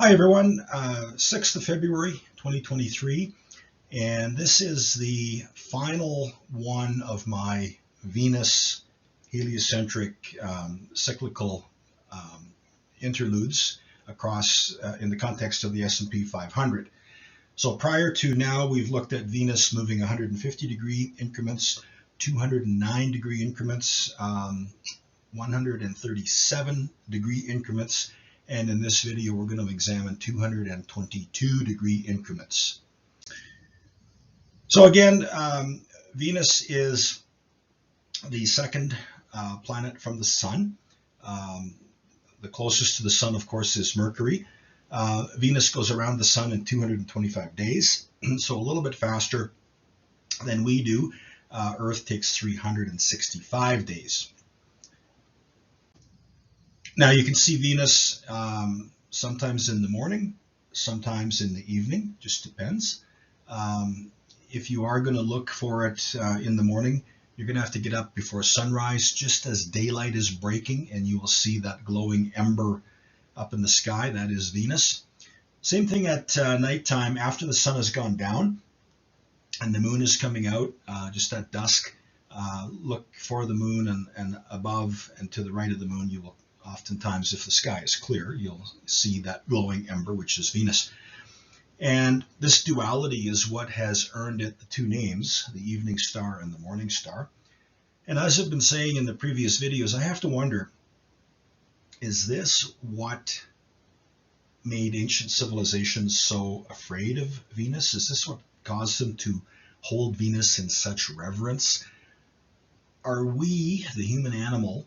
Hi everyone, 6th of February 2023, and this is the final one of my Venus heliocentric cyclical interludes across in the context of the S&P 500. So prior to now, we've looked at Venus moving 150 degree increments, 209 degree increments, 137 degree increments, and in this video we're going to examine 222 degree increments. So again, Venus is the second planet from the Sun. The closest to the Sun, of course, is Mercury. Venus goes around the Sun in 225 days, so a little bit faster than we do. Earth takes 365 days. Now you can see Venus sometimes in the morning, sometimes in the evening, just depends. If you are going to look for it in the morning, you're going to have to get up before sunrise, just as daylight is breaking, and you will see that glowing ember up in the sky. That is Venus. Same thing at nighttime after the sun has gone down and the moon is coming out, just at dusk. Look for the moon, and above and to the right of the moon, you will oftentimes, if the sky is clear, you'll see that glowing ember, which is Venus. And this duality is what has earned it the two names, the evening star and the morning star. And as I've been saying in the previous videos, I have to wonder, is this what made ancient civilizations so afraid of Venus? Is this what caused them to hold Venus in such reverence? Are we, the human animal,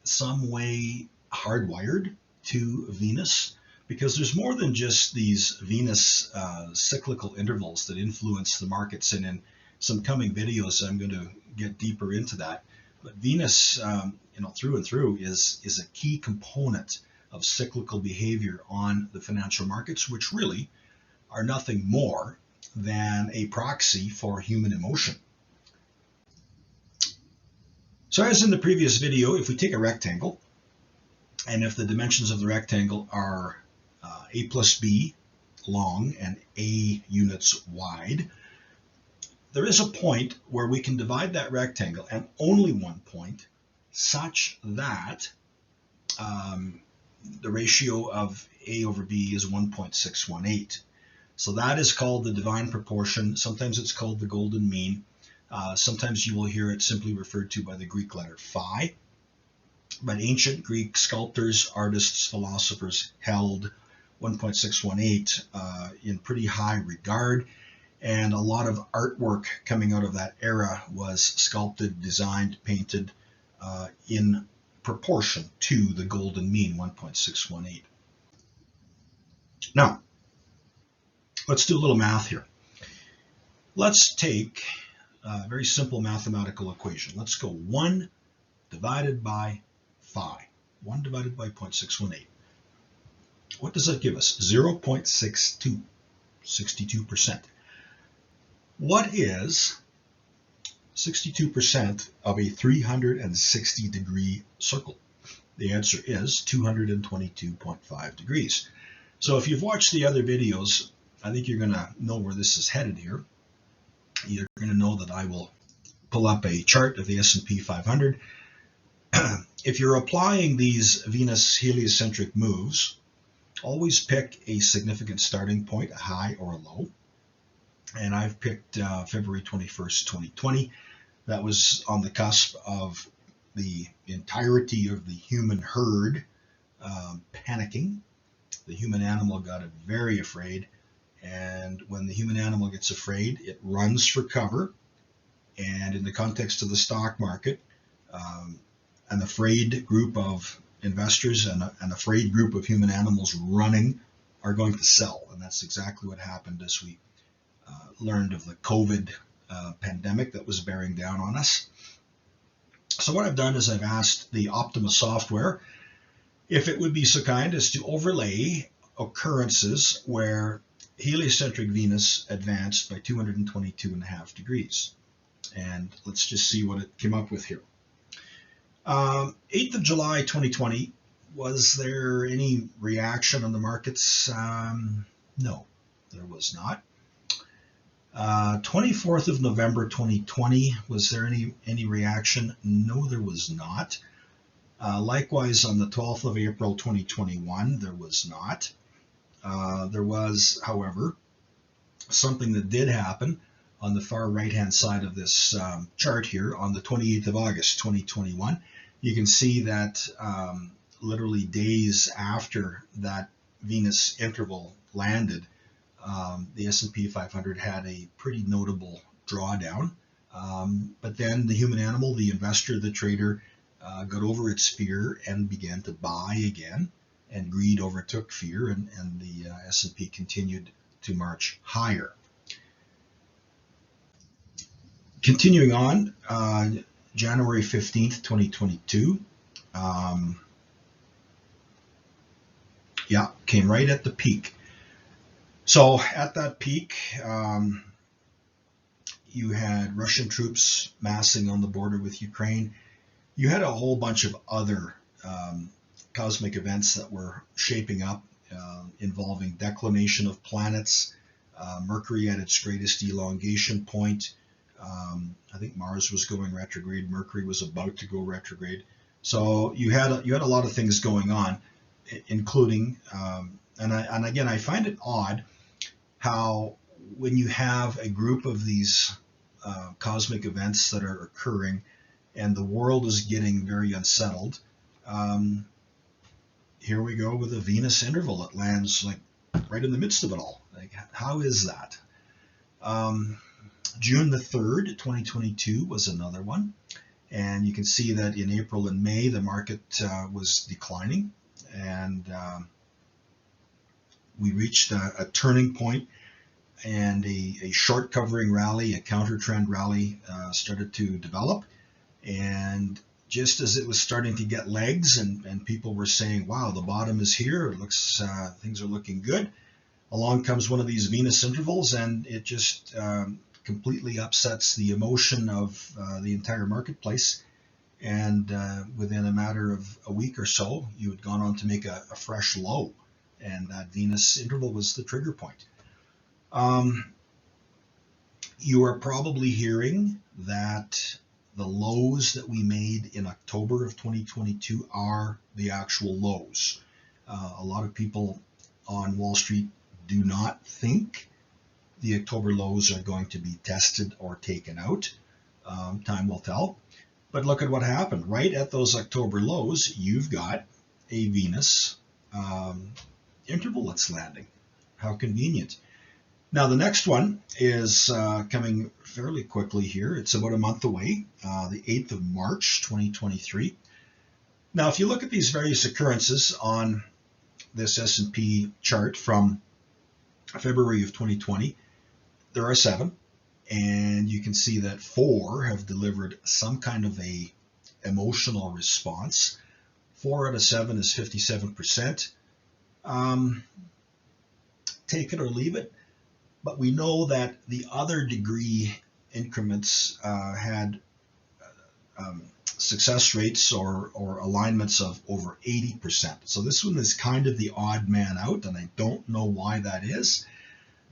some way hardwired to Venus? Because there's more than just these Venus cyclical intervals that influence the markets, and in some coming videos I'm going to get deeper into that. But Venus, through and through, is a key component of cyclical behavior on the financial markets, which really are nothing more than a proxy for human emotion. So as in the previous video, if we take a rectangle, and if the dimensions of the rectangle are a plus b long and a units wide, there is a point where we can divide that rectangle, and only one point, such that the ratio of a over b is 1.618. So that is called the divine proportion. Sometimes it's called the golden mean. Sometimes you will hear it simply referred to by the Greek letter phi. But ancient Greek sculptors, artists, philosophers held 1.618 in pretty high regard. And a lot of artwork coming out of that era was sculpted, designed, painted in proportion to the golden mean, 1.618. Now, let's do a little math here. Let's take a very simple mathematical equation. Let's go 1 divided by phi. 1 divided by 0.618. What does that give us? 0.62, 62%. What is 62% of a 360 degree circle? The answer is 222.5 degrees. So if you've watched the other videos, I think you're going to know where this is headed here. You're going to know that I will pull up a chart of the S&P 500. If you're applying these Venus heliocentric moves, always pick a significant starting point, a high or a low. And I've picked February 21st, 2020. That was on the cusp of the entirety of the human herd panicking. The human animal got very afraid. And when the human animal gets afraid, it runs for cover. And in the context of the stock market, an afraid group of investors and an afraid group of human animals running are going to sell. And that's exactly what happened as we learned of the COVID pandemic that was bearing down on us. So what I've done is I've asked the Optima software if it would be so kind as to overlay occurrences where heliocentric Venus advanced by 222.5 degrees. And let's just see what it came up with here. 8th of July 2020, Was there any reaction on the markets? No, there was not. 24th of November 2020, was there any reaction? No, there was not. Likewise, on the 12th of April 2021, there was not. There was, however, something that did happen on the far right-hand side of this chart here on the 28th of August 2021. You can see that literally days after that Venus interval landed, the S&P 500 had a pretty notable drawdown. But then the human animal, the investor, the trader, got over its fear and began to buy again, and greed overtook fear, and the S&P continued to march higher. Continuing on, January 15th, 2022, came right at the peak. So at that peak, you had Russian troops massing on the border with Ukraine. You had a whole bunch of other cosmic events that were shaping up, involving declination of planets, Mercury at its greatest elongation point. I think Mars was going retrograde. Mercury was about to go retrograde. So you had a lot of things going on, including and again, I find it odd how when you have a group of these cosmic events that are occurring and the world is getting very unsettled, here we go with a Venus interval that lands like right in the midst of it all. Like, how is that? June the 3rd, 2022 was another one. And you can see that in April and May, the market was declining. And we reached a turning point, and a short covering rally, a counter trend rally started to develop. And just as it was starting to get legs and people were saying, wow, the bottom is here, it looks, things are looking good, along comes one of these Venus intervals, and it just completely upsets the emotion of the entire marketplace. And within a matter of a week or so, you had gone on to make a fresh low, and that Venus interval was the trigger point. You are probably hearing that the lows that we made in October of 2022 are the actual lows. A lot of people on Wall Street do not think the October lows are going to be tested or taken out. Time will tell. But look at what happened. Right at those October lows, you've got a Venus interval that's landing. How convenient. Now, the next one is coming fairly quickly here. It's about a month away, the 8th of March, 2023. Now, if you look at these various occurrences on this S&P chart from February of 2020, there are 7. And you can see that 4 have delivered some kind of a emotional response. 4 out of 7 is 57%. Take it or leave it. But we know that the other degree increments had success rates or alignments of over 80%. So this one is kind of the odd man out, and I don't know why that is.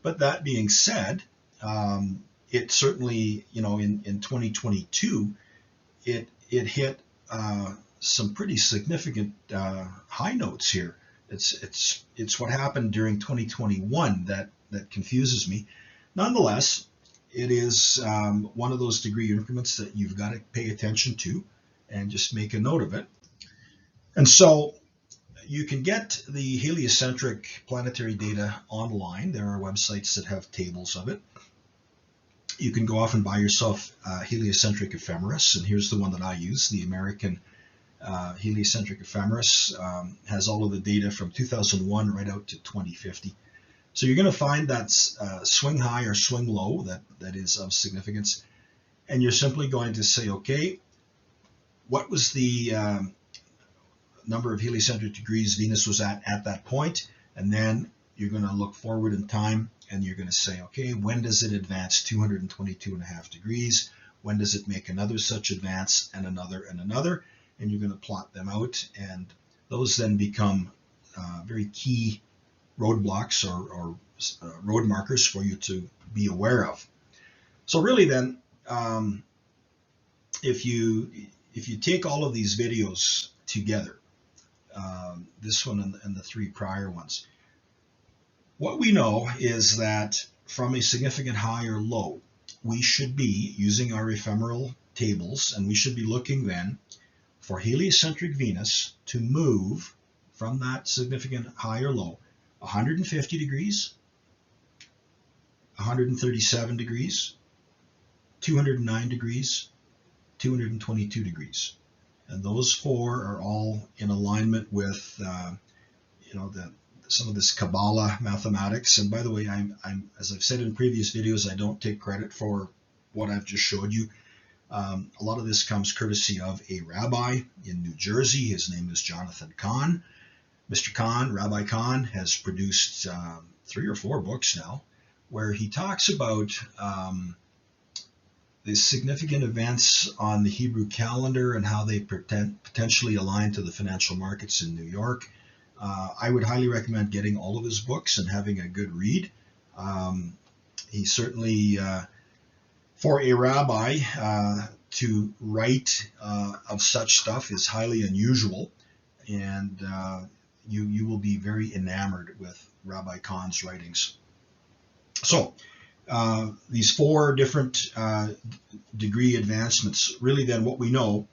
But that being said, it certainly, in 2022, it hit some pretty significant high notes here. It's what happened during 2021 that confuses me. Nonetheless, it is one of those degree increments that you've got to pay attention to and just make a note of it. And so you can get the heliocentric planetary data online. There are websites that have tables of it. You can go off and buy yourself heliocentric ephemeris, and here's the one that I use. The American heliocentric ephemeris has all of the data from 2001 right out to 2050. So you're going to find that swing high or swing low that is of significance, and you're simply going to say, okay, what was the number of heliocentric degrees Venus was at that point? And then you're going to look forward in time, and you're going to say, okay, when does it advance 222.5 degrees? When does it make another such advance, and another, and another? And you're going to plot them out, and those then become very key roadblocks or road markers for you to be aware of. So really then, if you take all of these videos together, this one and the three prior ones, what we know is that from a significant high or low, we should be using our ephemeral tables, and we should be looking then for heliocentric Venus to move from that significant high or low 150 degrees, 137 degrees, 209 degrees, 222 degrees. And those four are all in alignment with some of this Kabbalah mathematics. And by the way, I'm as I've said in previous videos, I don't take credit for what I've just showed you. A lot of this comes courtesy of a rabbi in New Jersey. His name is Jonathan Kahn. Mr. Kahn, Rabbi Kahn, has produced 3 or 4 books now where he talks about the significant events on the Hebrew calendar and how they potentially align to the financial markets in New York. I would highly recommend getting all of his books and having a good read. He certainly, for a rabbi to write of such stuff is highly unusual, and you will be very enamored with Rabbi Kahn's writings. So these 4 different degree advancements, really then what we know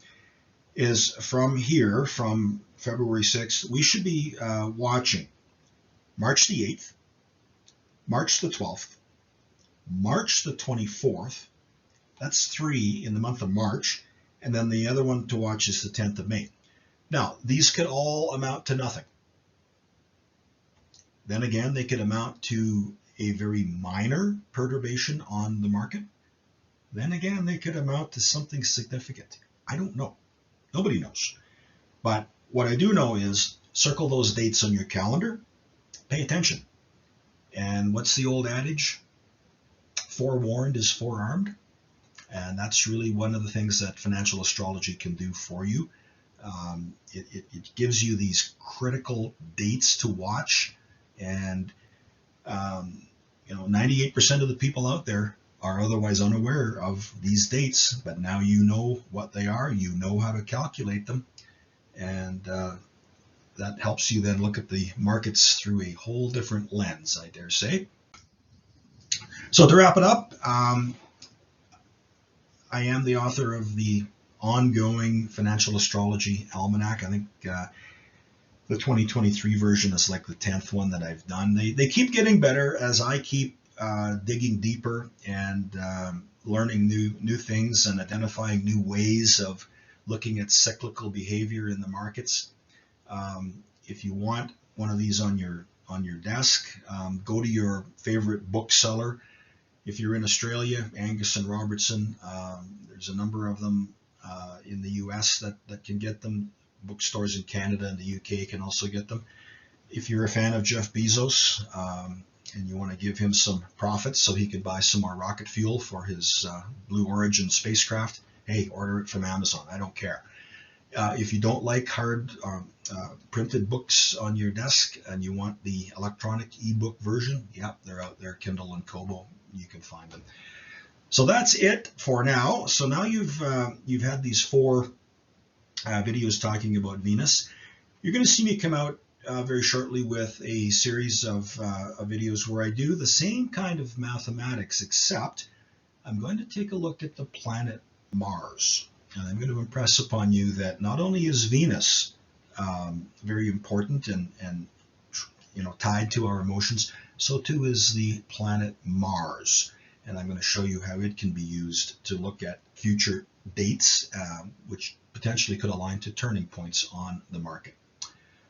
is from here, from February 6th, we should be watching March the 8th, March the 12th, March the 24th, that's 3 in the month of March, and then the other one to watch is the 10th of May. Now, these could all amount to nothing. Then again, they could amount to a very minor perturbation on the market. Then again, they could amount to something significant. I don't know. Nobody knows. But what I do know is circle those dates on your calendar. Pay attention. And what's the old adage? Forewarned is forearmed. And that's really one of the things that financial astrology can do for you. It gives you these critical dates to watch. And 98% of the people out there are otherwise unaware of these dates, but now you know what they are, you know how to calculate them, and that helps you then look at the markets through a whole different lens, I dare say. So to wrap it up, I am the author of the ongoing Financial Astrology Almanac. I think the 2023 version is like the 10th one that I've done. They keep getting better as I keep digging deeper and learning new things and identifying new ways of looking at cyclical behavior in the markets. If you want one of these on your desk, go to your favorite bookseller. If you're in Australia, Angus and Robertson, there's a number of them in the US that can get them. Bookstores in Canada and the UK can also get them. If you're a fan of Jeff Bezos and you want to give him some profits so he can buy some more rocket fuel for his Blue Origin spacecraft, hey, order it from Amazon. I don't care. If you don't like hard printed books on your desk and you want the electronic ebook version, yep, they're out there, Kindle and Kobo. You can find them. So that's it for now. So now you've had these 4 videos talking about Venus. You're going to see me come out very shortly with a series of videos where I do the same kind of mathematics, except I'm going to take a look at the planet Mars. And I'm going to impress upon you that not only is Venus very important and tied to our emotions, so too is the planet Mars. And I'm going to show you how it can be used to look at future dates, which potentially could align to turning points on the market.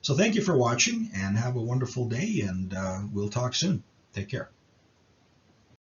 So thank you for watching and have a wonderful day, and we'll talk soon. Take care.